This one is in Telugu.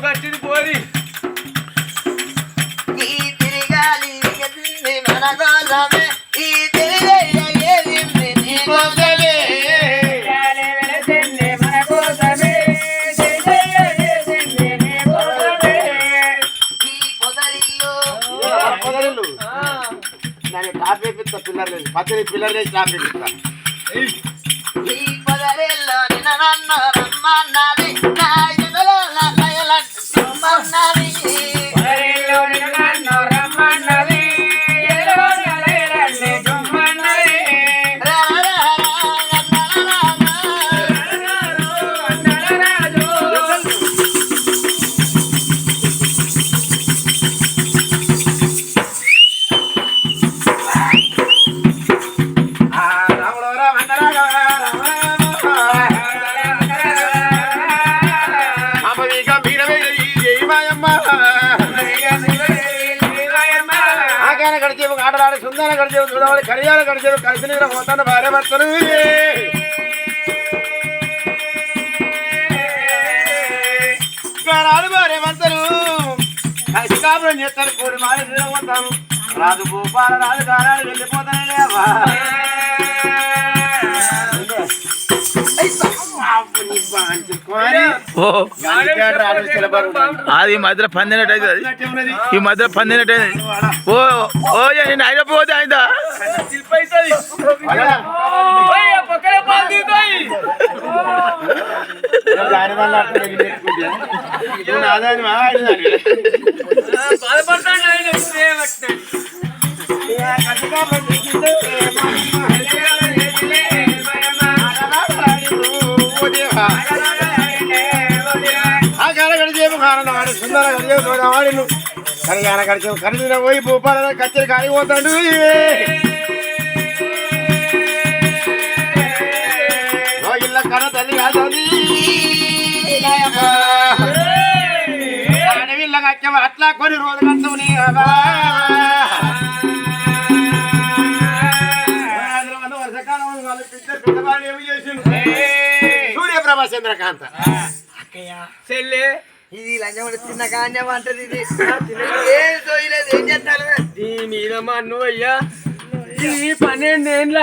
కట్టింది పోరి ఈ తిరగాలి మన కోసమే ఈ తిరగేది నీ కోసమే మన కోసమే ఈ పొదరిల్లు దాన్ని టాప్ వేపిస్తా పిల్లర్లు పచ్చని పిల్లర్ వేసి టాప్ వేపిస్తా ఈ పొదరిల్లు నిన్న నన్ను రమ్మన్నది నా ఎదలో నా లయలంటూ రమ్మన్నది గడిచేపు ఆటలాడి సుందర గడిచేపు చూడవాలి కడియాలు గడిచేపు కలిసి నీరు పోతాను భార్య భర్తలు ఆడు భార్య భర్తలు కలిసి కాపురం చేస్తారు కోడి మారి పోతాను రాజు భూపాల రాజు కారాడు వెళ్ళిపోతానే అవ్వా అది ఈ మధ్యలో పందినట్టు అవుతుంది ఈ మధ్యలో పందినట్టు ఓ ఓ నేను ఆయన పోతే ఆయన సుందర గడిచేపు చూడవాడి కరిగాన గడిచేపు ఖరీదున పోయి భూపాల కచ్చరి కాలిపోతాడు ఇళ్ళ కన్న తల్లి కాదు వీళ్ళకి వచ్చాము అట్లా కొన్ని రోజులు కట్టుకుని వర్షకాలం వాళ్ళు పెద్దవాళ్ళు ఏమి చేసిండు సూర్యప్రభ చంద్రకాంత చెల్లె ఇది లంచం చిన్న కాన్యం అంటది ఇది ఏం సోయలేదు ఏం చేస్తారు దీని మీద మా అన్నయ్య ఈ 12 ఏళ్ళ